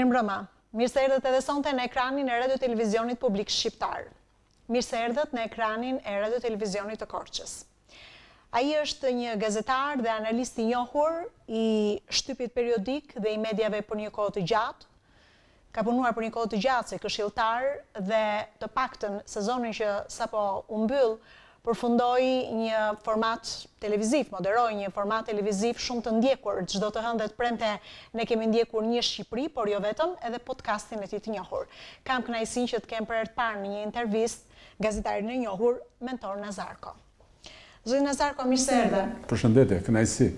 Mirëmbrëma. Mirë se erdhët edhe sonte në ekranin e Radio Televizionit Publik Shqiptar. Mirë se erdhët në ekranin e Radio Televizionit të Korçës. Ai është një gazetar dhe analist i njohur i shtypit periodik dhe i mediave për një kohë të gjatë. Ka punuar për një kohë të gjatë si këshilltar dhe të paktën sezonin që sapo u mbyll përfundoi një format televiziv, moderoi një format televiziv shumë të ndjekur. Çdo të hënë dhe të premte ne kemi ndjekur një Shqipëri, por jo vetëm, edhe podcastin e tij të njohur. Kam kënaqësinë që të kem për herë të parë në një intervistë gazetarin e njohur Mentor Nazarko. Zoti Nazarko, mirë se erdhe. Përshëndetje, kënaqësi.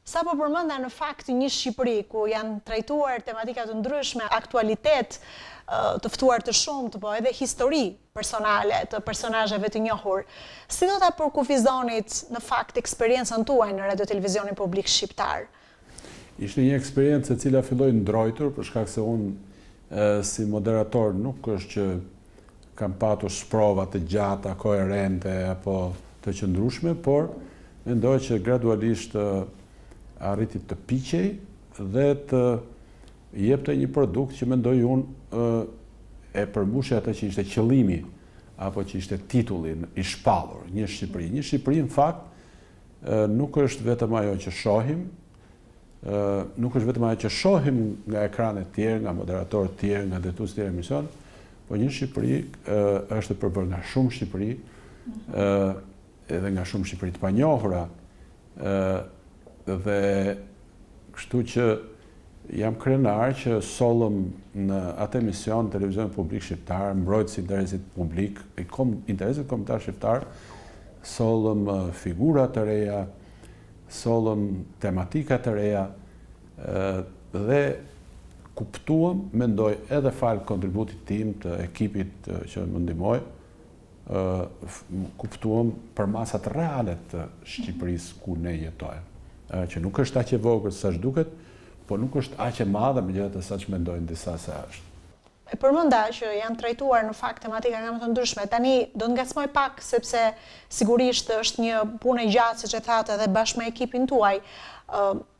Sapo përmenda në fakt një Shqipëri ku janë trajtuar tematika të ndryshme, aktualitet të ftuar të shumt, po edhe histori personale të personazheve të njohur. Si do ta përkufizonit në fakt eksperiencën tuaj në Radio Televizionin Publik Shqiptar? Ishte një eksperiencë e cila filloi ndrojtur për shkak se unë si moderator nuk është që kam patur sprova të gjata, koherente apo të qëndrueshme, por mendoj që gradualisht arriti të piqej dhe të jepte një produkt që mendoj unë e përmbushë atë që ishte qëllimi apo që ishte titulli i shpallur, një Shqipëri. Një Shqipëri në fakt nuk është vetëm ajo që shohim, nga ekranet tjerë, nga moderatorët tjerë, nga detues tjerë emision, por një Shqipëri është përbërë nga shumë Shqipëri, edhe nga shumë Shqipëri të panjohura, dhe kështu që jam krenar që sollëm në atë emision Televizion Publik Shqiptar, mbrojtës interesit publik, interesit kombëtar shqiptar, sollëm figura të reja, sollëm tematika të reja dhe kuptuam, mendoj edhe fal kontributit tim të ekipit që më ndihmoi, kuptuam për masat reale të Shqipërisë ku ne jetojmë, që nuk është aq e vogël sa duket, po nuk është aq e madhe megjithatë sa që mendojnë disa se është. E përmenda që janë trajtuar në fakt tematika nga më të ndryshme. Tani do të ngacmoj pak sepse sigurisht është një punë e gjatë, siç e thatë, edhe bashkë me ekipin tuaj.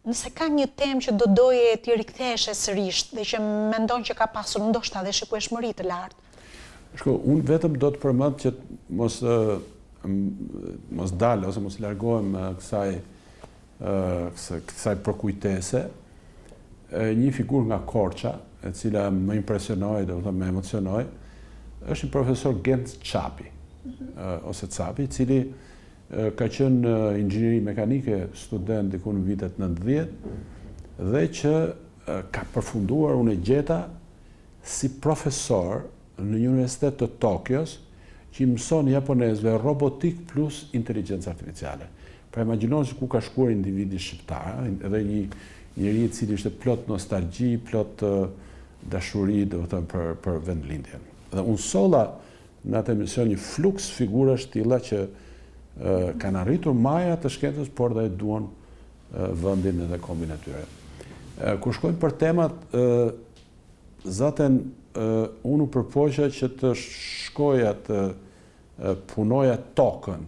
Nëse ka një temë që do doje t'i riktheshe sërish dhe që mendon që ka pasur ndoshta dhe shikueshmëri të lartë. Shko, unë vetëm do të përmend që mos dalë ose mos largohem kësaj përkujtese, një figurë nga Korça, e cila më impresionoi, do të them më emocionoi, është një profesor Gent Çapi, ose Çapi, i cili ka qenë inxhinieri mekanike, student diku në vitet 90, dhe që ka përfunduar, unë e gjeta si profesor në një universitet të Tokios, që mëson japonezëve robotik plus inteligjencë artificiale. Pra imagjino se ku ka shkuar individi shqiptar, edhe një njeri i cili ishte plot nostalgji, plot dashuri, do të thënë për vendlindjen. Dhe unë solla në atë emision një fluks figurash tilla që kanë arritur maja të shkencës, por dhe duan vendin edhe kombin e tyre. Kur shkojmë për temat, zaten unë u përpoqja që të shkoja të punoja tokën,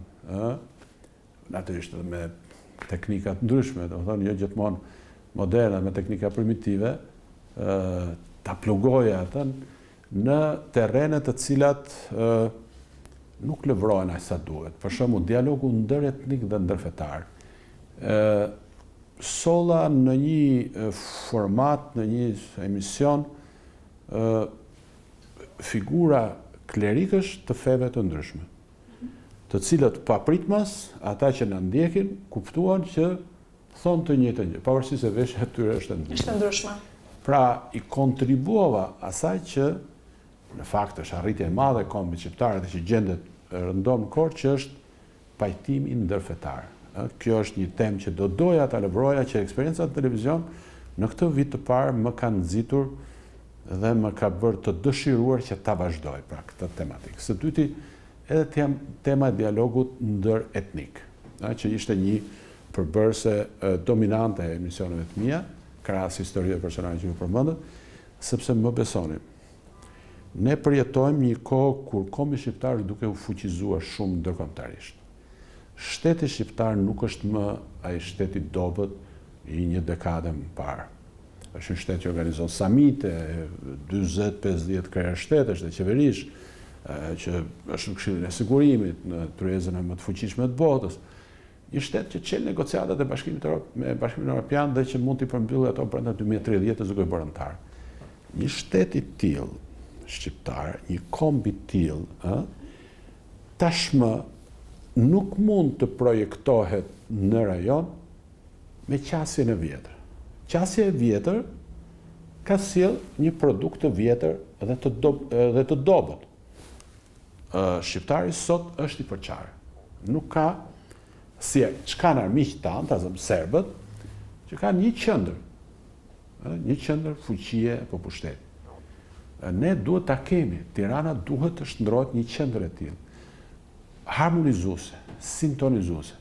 natyrisht me teknika të ndryshme, do të thonë jo gjithmonë moderne, me teknika primitive, ta plugoja atë në terrene të cilat nuk lëvrohen aq sa duhet. Për shembull, dialogu ndëretnik dhe ndërfetar. Solla në një format, në një emision, figura klerikësh të feve të ndryshme, të cilët papritmas, ata që na ndjekin, kuptuan që thonë të njëjtën gjë, pavarësisht se veshja e tyre është ndryshme. Pra, i kontribuova asaj që në fakt është arritje e madhe e kombit shqiptar dhe që gjendet rëndom në Korçë, që është pajtimi ndërfetar. Kjo është një temë që do doja ta lëvroja, që eksperienca në televizion në këtë vit të parë më ka nxitur dhe më ka bërë të dëshiruar që ta vazhdoj pra këtë tematikë. Së dyti, edhe tema e dialogut ndëretnik, që ishte një përbërëse dominante e emisioneve të mia, krahas historie dhe personazhe që ju përmendët, sepse më besoni. Ne përjetojmë një kohë kur kombi shqiptar është duke u fuqizuar shumë ndërkombëtarisht. Shteti shqiptar nuk është më ai shteti dobët i një dekade më parë. është një shtet që organizon samite, 40-50 krerë shtetësh dhe qeverish, që është në Këshillin e Sigurimit, në tryezën e më të fuqishme të botës. Një shtet që çel negociatat e Bashkimin Evropian dhe që mund t'i përmbyllë ato brenda 2030 duke bërë antar. Një shtet i tillë shqiptar, një komb i tillë, tashmë nuk mund të projektohet në rajon me qasjen e vjetër. Qasja e vjetër ka sjell një produkt të vjetër dhe të dobët. Shqiptari sot është i përqarë. Nuk ka si çka në armiqtë tanë, serbët, që kanë një qendër fuqie apo pushteti. Ne duhet ta kemi. Tirana duhet të shndrohet një qendër e tillë, harmonizuese, sintonizuese,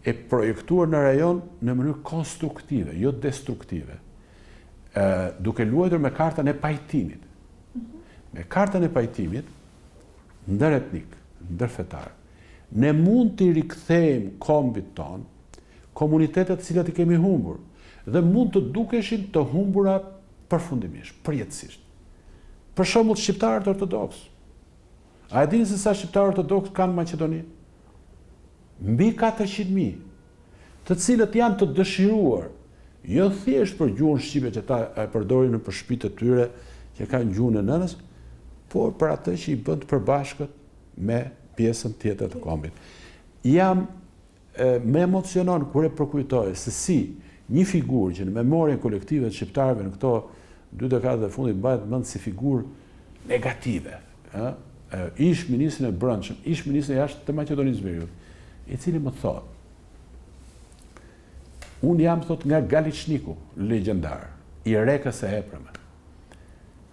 e projektuar në rajon në mënyrë konstruktive, jo destruktive, duke luajtur me kartën e pajtimit. Me kartën e pajtimit, ndër etnik, ndër fetar, ne mund të rikthejmë kombit ton, komunitetet cilat i kemi humbur, dhe mund të dukeshin të humbura përfundimisht, përjetësisht. Për shembull, shqiptarët ortodoks. A e dini se sa shqiptarë ortodoks kanë në Maqedoni? Mbi 400.000, të cilët janë të dëshiruar, jo thjesht për gjuhën shqipe që ta e përdorin në shtëpitë e tyre që kanë gjuhën e nënës, por për atë që i bën të përbashkët me pjesën tjetër të kombit. Me emocionon kur e përkujtoj se si një figurë që në memorien kolektive të shqiptarëve në këto 2 dekadë e fundit bëhet mend si figurë negative, ish ministrin e brendshëm, ish ministri i jashtëm të Maqedonisë Veriut, i cili më thotë, unë jam thot nga Galiçniku, legjendar, i Rekës e Eprëme.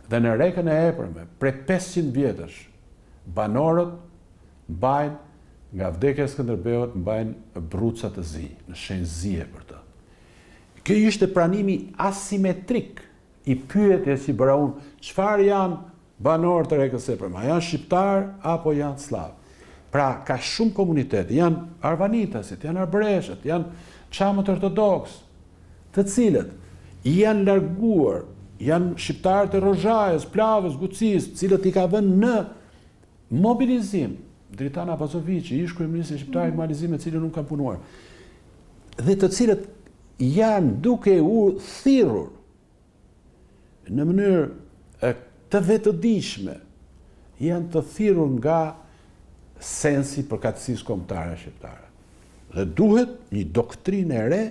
Dhe në Rekën e Eprëme, prej 500 vjetësh, banorët mbajnë nga vdekja e Skënderbeut, mbajnë bruca të zi, në shenjë zije për të. Kjo ishte pranimi asimetrik i pyetjes që bëra unë, çfarë janë banorët e Rekës e Eprëme? A janë shqiptar apo janë slav? Pra, ka shumë komunitete, janë arvanitasit, janë arbreshët, janë çamët ortodoks, të cilët janë larguar, janë shqiptarët e Rozhajës, Plavës, Gucis, cilët i ka vënë në mobilizim. Dritana Abazovici, ish kryeministri shqiptar i mobilizim me cilën nuk kanë punuar. Dhe të cilët janë duke u thirrur në mënyrë të vetëdijshme, janë të thirrur nga sensi përkatësisë kombëtare shqiptare. Dhe duhet një doktrinë e re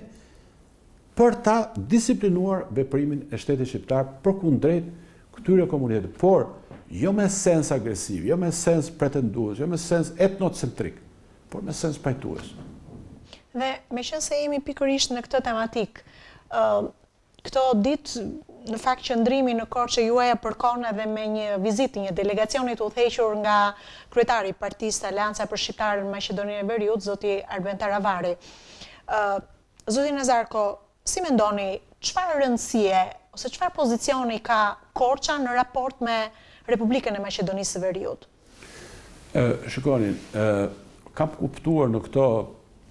për ta disiplinuar veprimin e shtetit shqiptar përkundrejt këtyre komuniteteve, por jo me sens agresiv, jo me sens pretendues, jo me sens etnocentrik, por me sens pajtues. Dhe me qenë se jemi pikërisht në këtë tematik, këto ditë, në fakt qëndrimi në Korçë juaja përkon edhe me një vizitë, një delegacioni të udhëhequr nga kryetari i Partisë Aleanca për Shqiptarët në Maqedoninë e Veriut, zoti Arben Taravari. Zoti Nazarko, si mendoni, çfarë rëndësie ose çfarë pozicioni ka Korça në raport me Republikën e Maqedonisë së Veriut? Shikoni, kam kuptuar në këto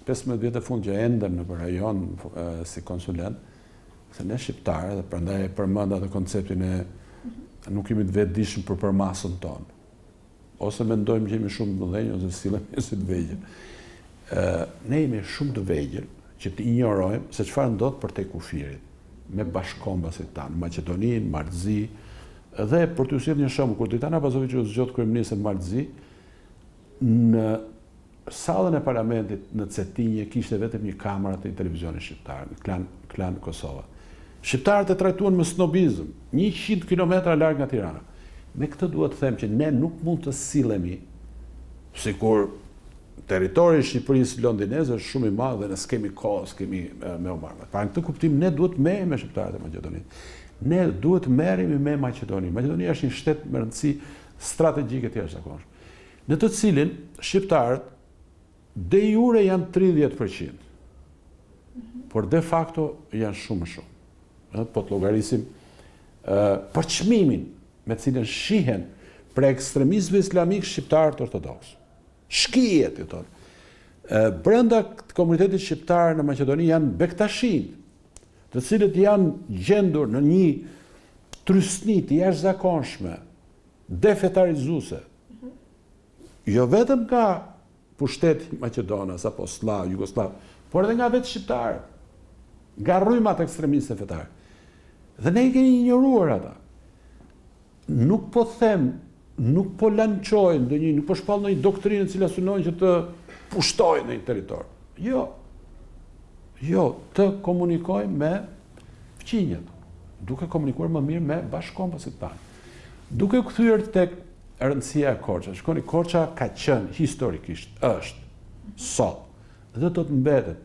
15 vjet e fundit që endem në rajon si konsulent, se ne shqiptarë, dhe prandaj e përmend atë konceptin e nuk jemi të vetëdijshëm për përmasën tonë. Ose mendojmë që jemi shumë të mëdhenj ose sillemi si të vegjël. Ne jemi shumë të vegjël që të injorojmë se çfarë ndodh përtej kufirit me bashkëkombasit tanë, Maqedoninë, Martëzi, dhe për t'ju sjellë një shembull, kur Dritana Abazovici u zgjodh kryeministër në Martëzi, në sallën e parlamentit në Cetinje kishte vetëm një kamerë të televizionit shqiptar, Klan Kosova. Shqiptarët e trajtuan me snobizëm, 100 kilometra larg nga Tirana. Me këtë duhet të them që ne nuk mund të sillemi, sikur territori i Shqipërisë londineze është shumë i madh dhe ne s'kemi kohë, s'kemi me u marrë. Pra në këtë kuptim ne duhet merremi me shqiptarët e Maqedonisë. Ne duhet merremi me Maqedoninë. Maqedonia është një shtet me rëndësi strategjike të jashtëzakonshme, në të cilin shqiptarët de jure janë 30%, por de facto janë shumë. Po të llogarisim për çmimin me cilën shihen për ekstremistëve islamik shqiptarët ortodoks. Shkijet, i thonë. Brenda komunitetit shqiptar në Maqedoni janë bektashin, të të cilët janë gjendur në një trysni të jashtëzakonshme, defetarizuese. Jo vetëm nga pushteti Maqedonas apo Slav, Jugoslav, por edhe nga vetë shqiptarët, nga rrymat ekstremistë fetar. Dhe ne i kemi ignoruar ata. Nuk po them, nuk po lançojnë nuk po shpall ndonjë doktrinë e cila synon që të pushtojnë në një territor. Jo. Jo, të komunikojmë me fqinjet, duke komunikuar më mirë me bashkëkombësit tanë. Duke kthyer tek rëndësia e Korçës. Shikoni, Korça ka qenë historikisht, është, sot, dhe do të mbetet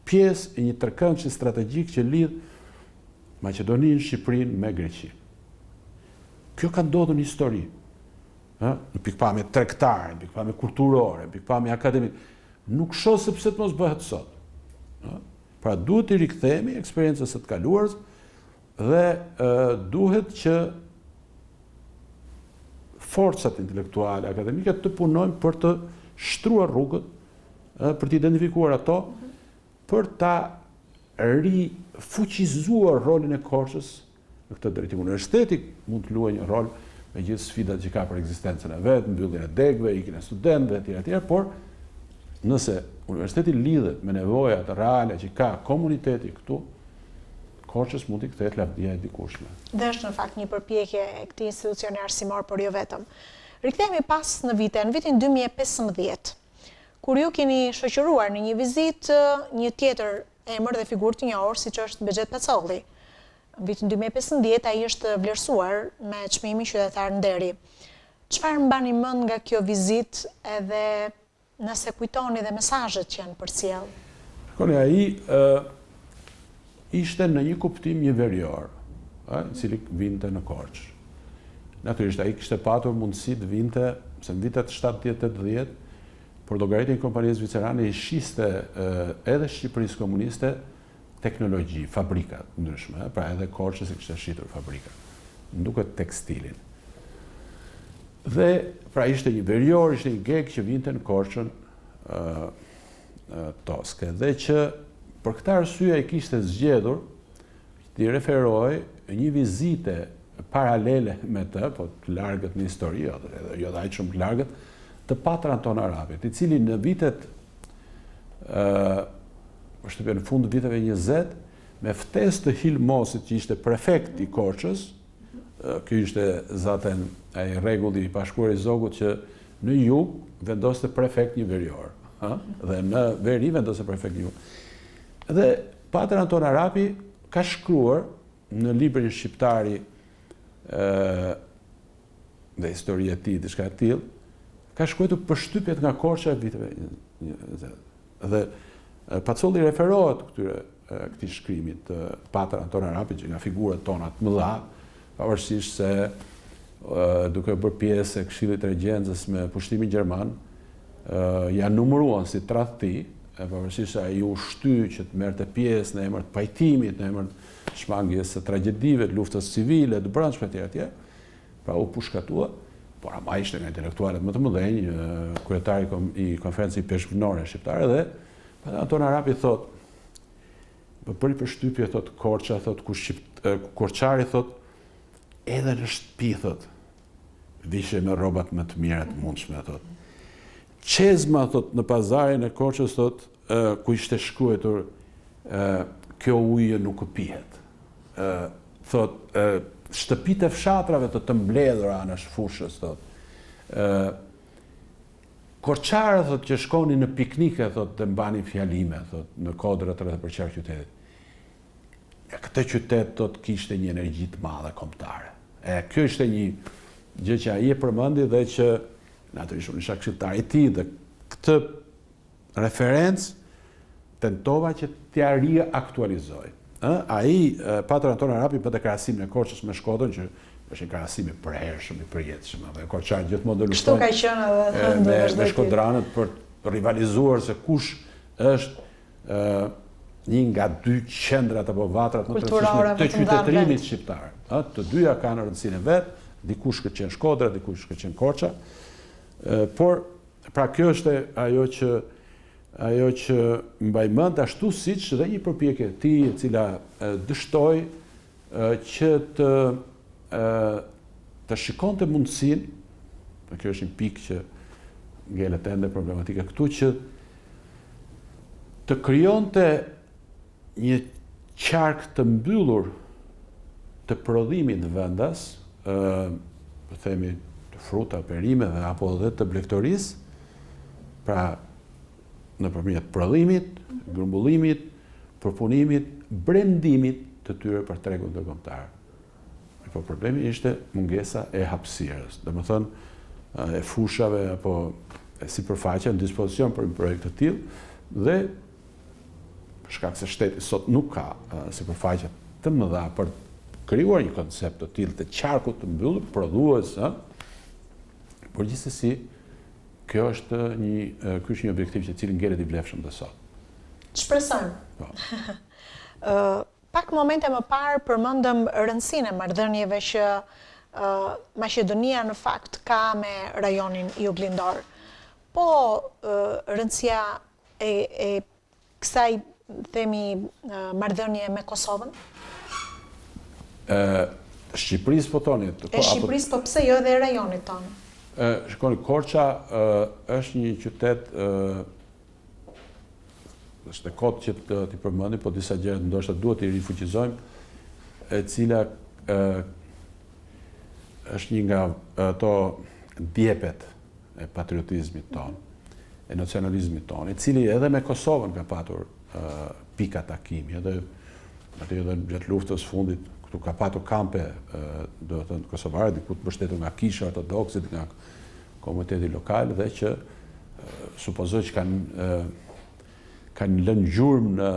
pjesë e një tërkëndshi strategjik që lidh Maqedoninë, Shqipërinë me Greqinë. Kjo ka ndodhur në histori. Në pikpamje tregtare, në pikpamje kulturore, në pikpamje akademike. Nuk shoh se pse të mos bëhet sot. Pra duhet të rikthehemi eksperiencës së të kaluarës dhe duhet që forcat intelektuale, akademike të punojnë për të shtruar rrugët, për të identifikuar ato, për ta rifuqizuar rolin e Korçës në këtë drejtim. Universiteti mund të luajë një rol me gjithë sfidat që ka për ekzistencën e vet, mbylljen e degëve, ikjen e studentëve etj. Por nëse universiteti lidhet me nevojat reale që ka komuniteti këtu, Korçës mund t'i kthehet lavdia e dikushme. Dhe është në fakt një përpjekje e këtij institucioni arsimor, por jo vetëm. Rikthehemi pas në vitin 2015, kur ju keni shoqëruar në një vizitë një tjetër emër dhe figurë të njohur, siç është Bexhet Pacolli. Në vitin 2015 ai është vlerësuar me çmimin qytetar nderi. Çfarë mbani mend nga kjo vizitë, edhe nëse kujtoni dhe mesazhet që janë përcjell? Shikoni, ai ishte në një kuptim një verior, i cili vinte në Korçë. Natyrisht, ai kishte patur mundësi të vinte, se në vitet 70-80, por llogaritjen e kompanisë zvicerane i shiste edhe Shqipërisë komuniste teknologji, fabrika ndryshme, pra edhe Korçës i kishte shitur fabrika, nduket tekstilin. Dhe pra ishte një verior, ishte një geg që vinte në Korçën toske, dhe që për këtë arsye ai kishte zgjedhur të referoj një vizite paralele me të, po të largët në histori, jo dhe aq shumë të largët, të Patër Anton Arapit, i cili në vitet në fund të viteve 20, me ftesë të Hilmosit, që ishte prefekt i Korçës, ky ishte zaten ai rregulli i Bashkuar i Zogut që në jug vendoste prefekt një verior, dhe në veri vendoste prefekt një jug. Dhe Patër Anton Arapi ka shkruar në librin shqiptari dhe historia e tij, diçka e tillë, ka shkruar përshtypjet nga Korça e viteve 20. Dhe Pacolli referohet këtij shkrimi të Patër Anton Arapi, që nga figurat tona të mëdha, pavarësisht se duke bërë pjesë e Këshillit të Regjencës me pushtimin gjerman, ja numëruan si tradhti, pavarësisht se ai u shty që të merrte pjesë në emër të pajtimit, në emër të shmangjes së tragjedive, të luftës civile, të brendshme etj. Pra u pushkatua, por ama ishte nga intelektualet më të mëdhenj, kryetari i konferencës peshqvinore shqiptare, dhe Anton Arapi thot, bëri përshtypje, thot Korça, thot Korçari, thot, edhe në shtëpi, thot, vishe me rrobat më të mira të mundshme, thot. Qezma, thot, në pazarin e Korçës, thot, ku ishte shkruar, kjo ujë nuk pihet. Thot, shtëpitë e fshatrave të mbledhura anash fushës, thot. Korçarët, thot, që shkonin në piknike, thot, të mbanin fjalime, thot, në kodrat rreth për qark qytetit. Këtë qytet, thot, kishte një energji të madhe kombëtare. Kjo ishte një gjë që ai e përmendi dhe që natyrisht unë isha këshilltar i tij, dhe këtë referencë tentova që t'ja riaktualizoj. Ai, Patër Anton Arapi, bëte krahasimin e Korçës me Shkodrën, që është një krahasim i përhershëm, i përjetshëm, dhe korçarët gjithmonë do luajnë. Kështu ka qenë edhe me shkodranët për të rivalizuar se kush është një nga dy qendrat apo vatrat më të rëndësishme të qytetërimit shqiptar. Të dyja kanë rëndësinë e vet, dikush ka qenë Shkodra, dikush ka qenë Korça. Por, pra kjo është ajo që ajo që mbaj mend ashtu siç dhe një përpjekje e tij e cila dështoi që të shikonte mundësinë, kjo është një pikë që ngelet ende problematike këtu, që të krijonte një qark të mbyllur të prodhimit në vendas, po themi të fruta, perimeve apo edhe të blegtorisë, pra nëpërmjet prodhimit, grumbullimit, përpunimit, brendimit të tyre për tregun ndërkombëtar. Po problemi ishte mungesa e hapësirës, domethënë e fushave apo e sipërfaqe në dispozicion për një projekt të tillë, dhe për shkak se shteti sot nuk ka sipërfaqe të mëdha për krijuar një koncept të tillë të qarkut të mbyllur prodhues, por gjithsesi ky është një objektiv që cili ngelet i vlefshëm dhe sot. Shpresojmë. Po. Pak momente më parë përmendëm rëndësinë e marrëdhënieve që Maqedonia në fakt ka me rajonin Juglindor. Po rëndësia e kësaj themi marrëdhënie me Kosovën? Shqipërisë po thoni? E Shqipërisë, po pse jo edhe e rajonit tonë? Shikoni, Korça është një qytet, është e kot që t'i përmendim, po disa gjëra ndoshta duhet t'i rifuqizojmë, e cila është një nga ato djepet e patriotizmit tonë, e nacionalizmit tonë, i cili edhe me Kosovën ka patur pika takimi, edhe gjatë luftës fundit këtu ka patur kampe, do të thënë kosovare, diku të mbështetur nga Kisha Ortodoksit, nga komuniteti lokal, dhe që supozoj që kanë lënë gjurmë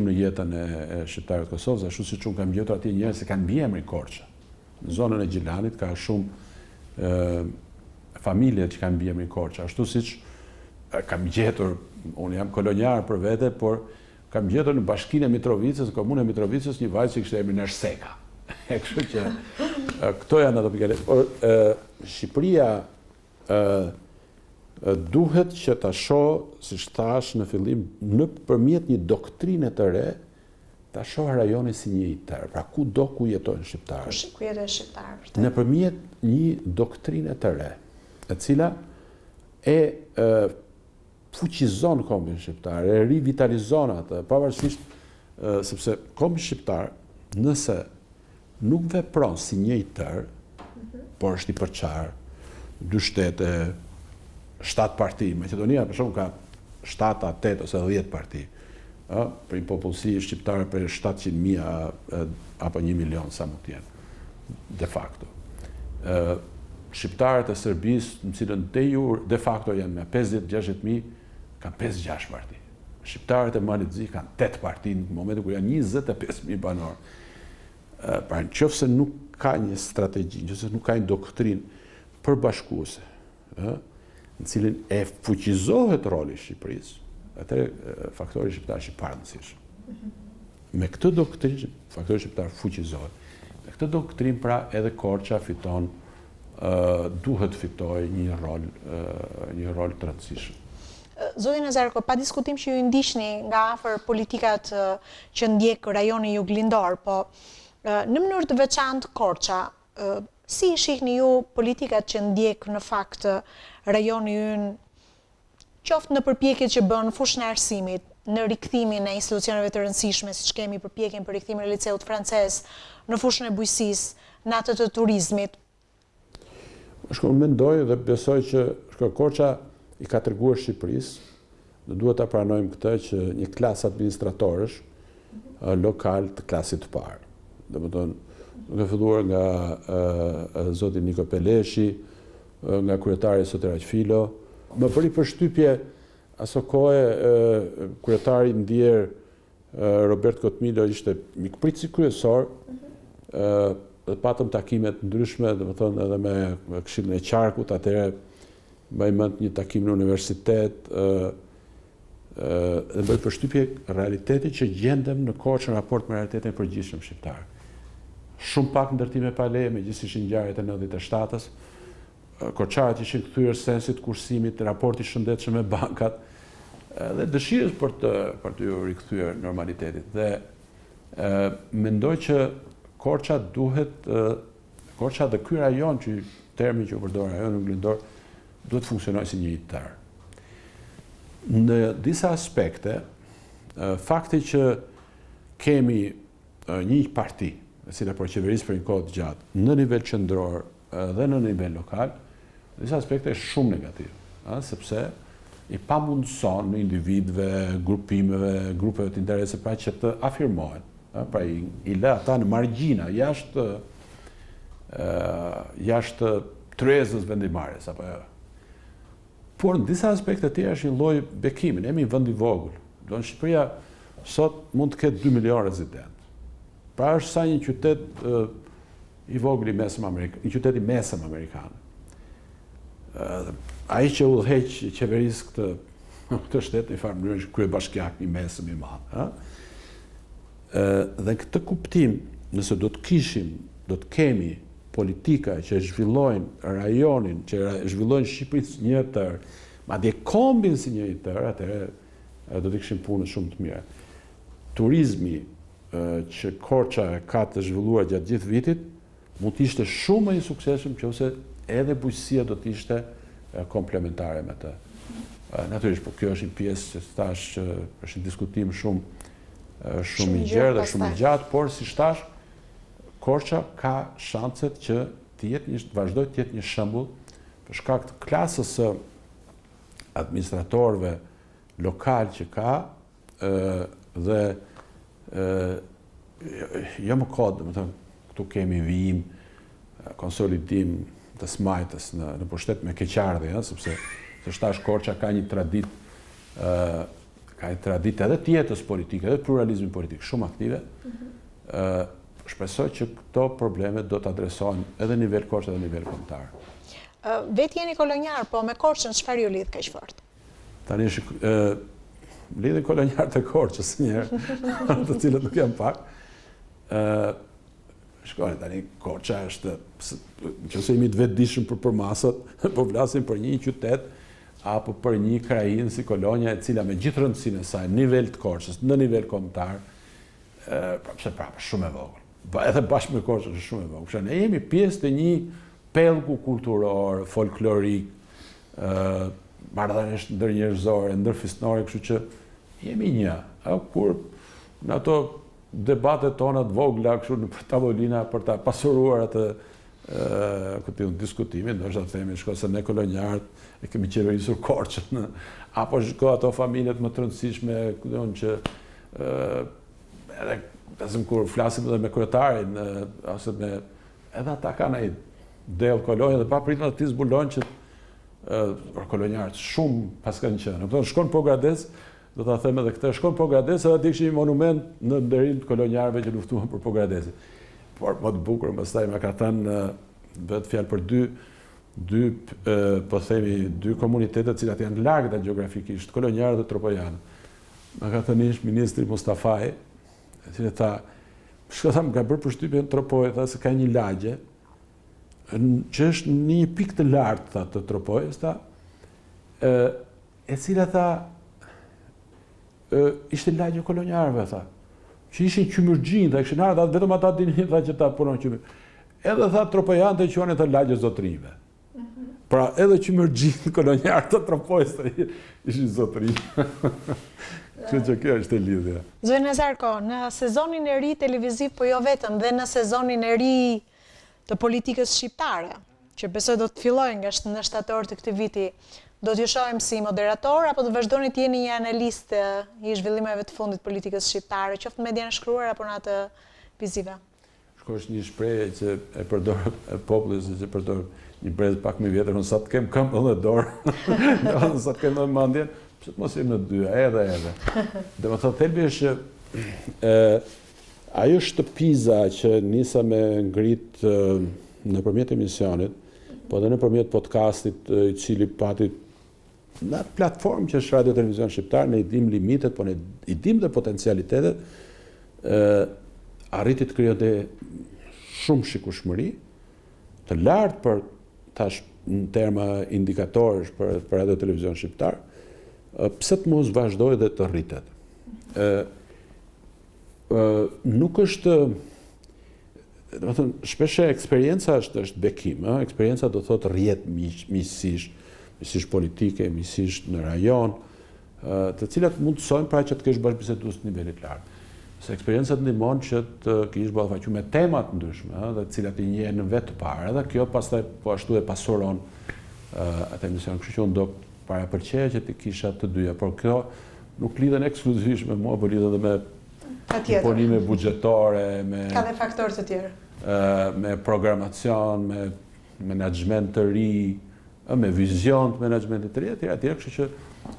në jetën e shqiptarëve të Kosovës, ashtu siç unë kam gjetur atje njerëz që kanë mbiemrin Korça. Në zonën e Gjilanit ka shumë familje që kanë mbiemrin Korça, ashtu siç kam gjetur, unë jam kolonjar për vete, por kam gjetur në bashkinë e Mitrovicës, në komunën e Mitrovicës, një vajzë që kishte emrin Erseka. Kështu që këto janë ato pikë. Por Shqipëria duhet që ta shohë, siç thash në fillim, nëpërmjet një doktrine të re, ta shohë rajonin si një i tërë, pra kudo ku jetojnë shqiptarët. Ku jetojnë shqiptarët. Nëpërmjet një doktrine të re, e cila fuqizon kombin shqiptar, e rivitalizon atë, pavarësisht sepse kombi shqiptar, nëse nuk vepron si një i tërë, por është i përçarë, 2 shtete, 7 parti. Maqedonia për shembull ka 7, 8 ose 10 parti. Për një popullsi shqiptare për 700.000 apo 1 milion sa mund të jenë, de facto. Shqiptarët e Serbisë, në cilën de facto janë me 50-60.000, kanë 5-6 parti. Shqiptarët e Malit Zi kanë 8 parti në momentin kur janë 25.000 banorë. Pra nëse nuk ka një strategji, nëse nuk ka një doktrinë përbashkuese, në cilin e fuqizohet roli i Shqipërisë, atëherë faktori shqiptar është i parëndësishëm. Me këtë doktrinë, faktori shqiptar fuqizohet. Me këtë doktrinë, pra, edhe Korça fiton, duhet fitoj një rol të rëndësishëm. Zoti Nazarko, pa diskutim që ju ndiqni nga afër politikat që ndjek rajoni Juglindor, po në mënyrë të veçantë Korça, si shihni ju politikat që ndjek në fakt rajoni ynë, qoftë në përpjekjet që bën fushën e arsimit, në rikthimin e institucioneve të rëndësishme, siç kemi përpjekjen për rikthimin e liceut francez, në fushën e bujqësisë, në atë të turizmit? Unë mendoj dhe besoj që Korça i ka treguar Shqipërisë, dhe duhet ta pranojmë këtë, që një klasë administratorësh lokal të klasit të parë. Domethënë, duke filluar nga zoti Niko Peleshi, nga kryetari Soteraq Filo. Më bëri përshtypje aso kohe kryetari ndjer Robert Kotmilo ishte mikpritësi kryesor, dhe patëm takimet ndryshme, domethënë edhe me Këshillin e Qarkut, atëherë mbaj mend një takim në universitet, dhe bëri përshtypje realiteti që gjendem në Korçë në raport me realitetin e përgjithshëm shqiptar. Shumë pak ndërtime pa leje, megjithëse ishin ngjarjet e 97-s. Korçarët ishin kthyer sensit kursimit, raporti shëndetshëm me bankat, dhe dëshirës për të ju rikthyer normalitetit. Dhe mendoj që Korça Korça dhe ky rajon, që termi që u përdor, rajoni Glindor, duhet të funksionojë si një qytetar. Në disa aspekte, fakti që kemi një parti, e cila përqeveris për një kohë të gjatë në nivel qendror dhe në nivel lokal, në disa aspekte është shumë negativ, sepse i pamundson individëve, grupimeve, grupeve të interese pra që të afirmohen, pra i lë ata në margjina, jashtë tryezës vendimarrjes apo jo. Por në disa aspekte të tjera është një lloj bekimi, ne jemi vend i vogël. Do në Shqipëria sot mund të ketë 2 milion rezident. Pra është sa një qytet i vogël i mesëm amerikan, një qytet i mesëm amerikan. Ai që udhëheq qeverisë këtë shtet në farë mënyrë është kryebashkiak i mesëm i madh. Dhe këtë kuptim, nëse do të kemi politika që zhvillojnë rajonin, që zhvillojnë Shqipërisë si një tërë, madje kombin si një tërë, atëherë do të kishim punë shumë të mira. Turizmi që Korça ka të zhvilluar gjatë gjithë vitit mund të ishte shumë më i suksesshëm nëse edhe bujqësia do të ishte komplementare me të. Natyrisht, po kjo është një pjesë që thash që është një diskutim shumë i gjerë dhe shumë i gjatë, por si thash, Korça ka shanset që vazhdoj të jetë një shembull për shkak të klasës së administratorëve lokal që ka dhe jo më kod, këtu kemi vijim, konsolidim të smajtës në pushtet me keqardhje, sepse shtash Korça ka një traditë edhe të jetës politike, edhe pluralizmi politik shumë aktive. Shpresoj që këto probleme do të adresohen edhe në nivel Korçë edhe në nivel kombëtar. Vetë jeni kolonjar, po me Korçën çfarë ju lidh kaq fort? Tani lidhen kolonjar të Korçës njerë, të cilët nuk janë pak. Shkoni, tani Korça është, nëse jemi të vetëdijshëm për masat, po flasim për një qytet apo për një krajinë si Kolonja, e cila me gjithë rëndësinë e saj, në nivel të Korçës, në nivel kombëtar, prapë shumë e vogël. Edhe bashkë me Korçën është shumë e vogël. Ne jemi pjesë të një pellgu kulturor, folklorik, marrëdhëniesh ndërnjerëzore, ndërfisnore, kështu që jemi një. Kur në ato debatet tona të vogla kështu në tavolina për ta pasuruar atë këtë diskutimin, ndoshta të themi shko se ne kolonjarët e kemi qeverisur Korçën, apo shko ato familjet më të rëndësishme, që edhe kur flasim edhe me kryetarin, ose me edhe ata kanë ai del kolonjë dhe pa pritën të zbulojnë që kolonjarët shumë pas kanë qenë. Shkon Pogradec, do ta them edhe këtë, shkon Pogradec edhe të kishin një monument në nderim të kolonjarëve që luftuan për Pogradecin. Por më të bukur pastaj më ka thënë vetë fjalë për dy po themi dy komunitete të cilat janë largëta gjeografikisht, kolonjarët dhe tropojanë. Më ka thënë ish ministri Mustafaj, i cili tha, shkota më ka bërë përshtypjen Tropojë, tha se ka një lagje që është në një pikë të lartë të Tropojës, e cila tha ishte lagje kolonjarëve, tha, që ishin qymërgjin, tha, kishin ardhur, vetëm ata dinin tha që ta punon qymër. Edhe tha Tropojanët e quanin të lagje zotërinjve. Pra edhe qymërgjin kolonjarë të Tropojës ishin zotërinj. Kështu që kjo është e lidhja. Zoti Nazarko, në sezonin e ri televiziv, po jo vetëm, dhe në sezonin e ri të politikës shqiptare, që besoj do të fillojë nga në shtator të këtij viti, do t'ju shohim si moderator, apo do vazhdoni të jeni një analist i zhvillimeve të fundit politikës shqiptare, qoftë në median e shkruar apo në atë vizive? Është një shprehje që e përdor populli, që e përdor një brez pak më vjetër, sa të kem këmbë dhe dorë, sa të kem edhe mendjen, pse të mos jem në dy, edhe. Dhe më thënë, thelbi është ajo shtëpiza që nisa me ngrit nëpërmjet emisionit, po edhe nëpërmjet podcastit i cili pati në atë platformë që është Radio Televizion Shqiptar, ne i dim limitet, po ne i dim dhe potencialitetet, arriti të krijonte shumë shikueshmëri, të lartë për tash në terma indikatorësh për Radio Televizion Shqiptar, pse të mos vazhdoj dhe të rritet. Nuk është, do të thënë, shpeshe eksperienca është bekim, eksperienca do thotë rrjet miqësish politike, miqësish në rajon, të cilat mund të sojnë pra që të kesh bashkëbisedues në nivelit lartë. Se eksperiencat ndihmon që të kesh ballafaqur me temat ndryshme, dhe të cilat I njeh në vetë të parë, edhe kjo pastaj po ashtu e pasuron atë emision. Kështu që unë do parapërqeja që të kisha të dyja, por kjo nuk lidhen ekskluzivisht me mua, por lidhen edhe me imponime buxhetare, ka dhe faktorë të tjerë. Me programacion, me menaxhment të ri, me vizion të menaxhmentit të ri, etj. Kështu që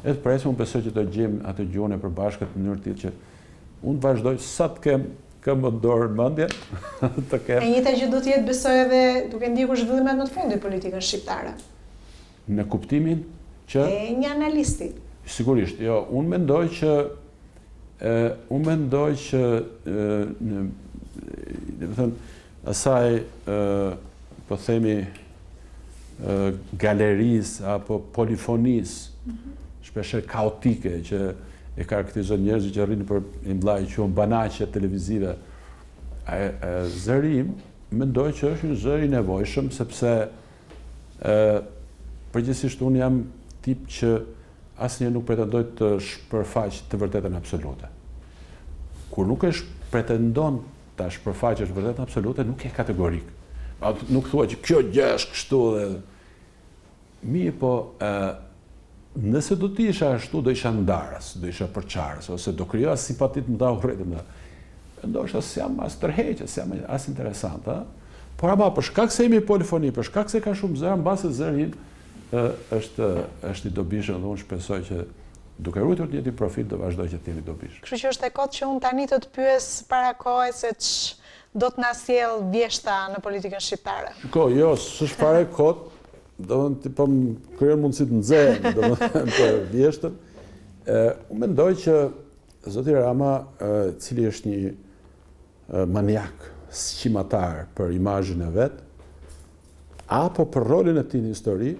edhe presim, unë besoj që do gjejmë atë gjuhën e përbashkët në mënyrë tillë që unë të vazhdoj sa të kem më dorë në mendje të kem. E njëjta gjë do të jetë besoj edhe duke ndjekur zhvillimet më të fundit politikën shqiptare. Në kuptimin që e një analisti. Sigurisht, jo, unë mendoj që asaj po themi galerisë apo polifonisë shpesher kaotike që e karakterizon njerëzit që rrinë për imbllaj që janë banaqe televizive. Zëri im mendoj që është një zëri I nevojshëm sepse përgjithsisht unë jam tip që asnjëherë nuk pretendoj të shpërfaq të vërtetën absolute. Kur nuk pretendon ta shpërfaqësh të vërtetën absolute, nuk je kategorik. Nuk thua që kjo gjë është kështu dhe mirë, po nëse do të isha ashtu, do isha ndarës, do isha përçarës, ose do krijoja simpatit më dha urrejtë më dha. Ndoshta s'jam as tërheqës, s'jam as interesant, por ama për shkak se jemi polifoni, për shkak se ka shumë zëra, mbase zëri im është I dobishëm dhe unë shpresoj që duke ruajtur të njëjtin profil do vazhdoj që të jemi dobishëm. Kështu që është e kotë që unë tani të pyes para kohë se do të na sjell vjeshta në politikën shqiptare. Jo, s'është fare kotë, do të po më krijon mundësi të nxjerr, domethënë për vjeshtën. Unë mendoj që zoti Rama, cili është një maniak, sqimatar për imazhin e vet, apo për rolin e tij në histori,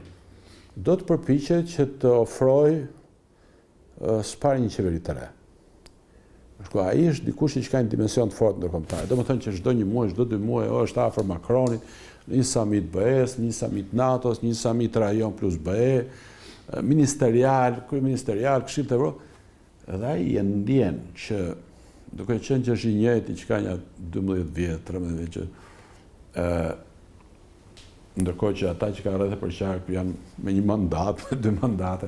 do të përpiqet që të ofrojë s'pari një qeveri të re. Ai është dikush që ka një dimension të fortë ndërkombëtar. Domethënë që çdo një muaj, çdo 2 muaj është afër Macronit, një summit BE-s, një summit NATO-s, një summit rajon plus BE, ministerial, kryeministerial, Këshilli të Evropës. Dhe ai e ndjen që duke qenë që është I njëjti që ka një 12 vjet, 13 vjet që ndërkohë që ata që kanë rreth për qark janë me një mandat, 2 mandate,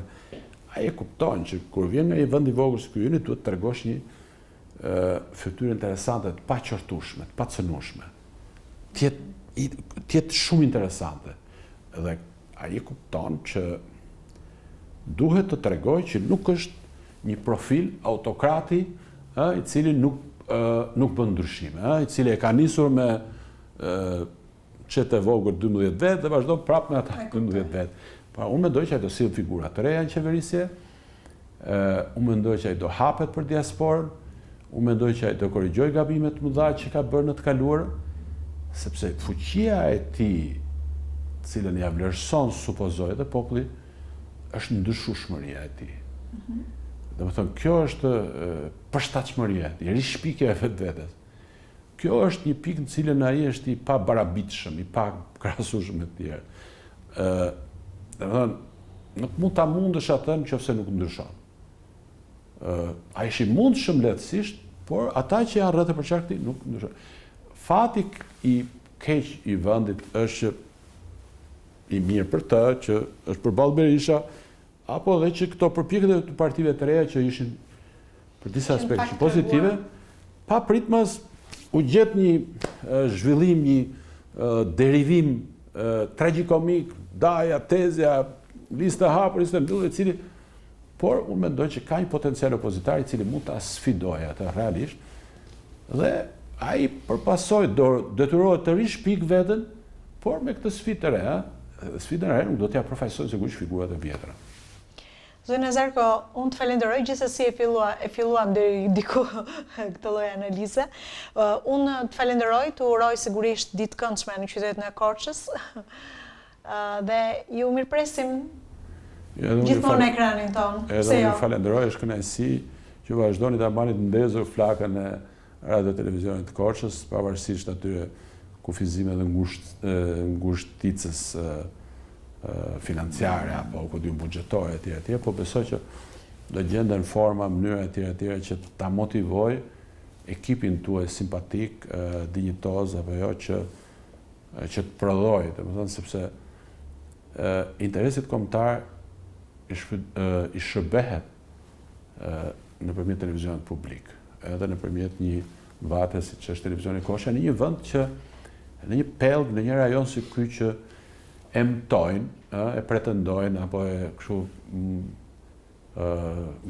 ai e kupton që kur vjen nga një vend I vogël si ky yni duhet të tregosh një fytyrë interesante, të paqortueshme, të pacënueshme. Tjetë shumë interesante. Dhe ai e kupton që duhet të tregoj që nuk është një profil autokrati I cili nuk bën ndryshime, I cili e ka nisur me qetë e vogël 12 vet dhe vazhdon prapë me ata 12 vet. Pra unë mendoj që ai do sill figura të reja në qeverisje, unë mendoj që ai do hapet për diasporën, unë mendoj që ai do korrigjoj gabimet më dha që ka bërë në të kaluarën, sepse fuqia e tij, cilën ja vlerëson supozoj dhe populli, është ndryshueshmëria e tij. Domethënë kjo është përshtatshmëria e tij, rishpikja e vetvetes. Kjo është një pikë në cilën ai është I pa barabitshëm, I pa krahasueshëm me të tjerë. Domethënë nuk mund ta mundësh atë nëse nuk ndryshon. Ai është I mundshëm lehtësisht, por ata që janë rreth e përqarkut nuk ndryshon. Fati I keq I vendit është I mirë për të që është përballë Berisha, apo edhe që këto përpjekje të partive të reja që ishin për disa aspekte pozitive, pa pritmas u gjet një zhvillim, një derivim tragjikomik, daja, tezja, lista hapur, lista mbyllur, I cili, por unë mendoj që ka një potencial opozitar I cili mund ta sfidojë atë realisht, dhe ai përpasoj detyrohet të rishpik veten, por me këtë sfidë të re, sfidën e re nuk do t'ja përfaqësojnë sigurisht figurat e vjetra. Zoti Nazarko, unë të falenderoj gjithsesi e filluam deri diku këtë lloj analize. Unë të falenderoj, të uroj sigurisht ditë këndshme në qytetin e Korçës. Dhe ju mirëpresim Gjithmonë në ekranin tonë. Edhe unë falenderoj, është kënaqësi që vazhdoni ta bani të ndezur flakën e radio televizionit të Korçës, pavarësisht atyre kufizime dhe ngushticës financiare apo buxhetore etj, po besoj që do gjenden forma, mënyra etj që ta motivoj ekipin tuaj simpatik, dinjitoz apo jo që të prodhoj, domethënë sepse interesit kombëtar i shërbehet nëpërmjet televizionit publik, edhe nëpërmjet një vate siç është televizioni Kosha, në një vend që në një pellg, në një rajon si ky që emtojnë, e pretendojnë apo e kështu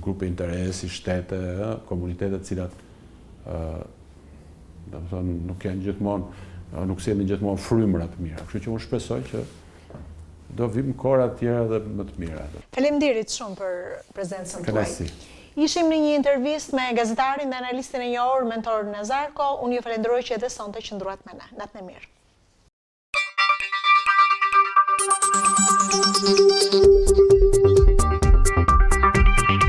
grupe interesi, shtete, komunitete të cilat domethënë nuk janë gjithmonë, nuk sjellin gjithmonë frymëra të mira. Kështu që unë shpresoj që do vim kohëra të tjera dhe më të mira. Faleminderit shumë për prezencën tuaj. Kënaqësi. Ishim në një intervistë me gazetarin dhe analistin e njohur Mentor Nazarko. Unë ju falenderoj që edhe sonte qëndruat me ne. Natën e mirë.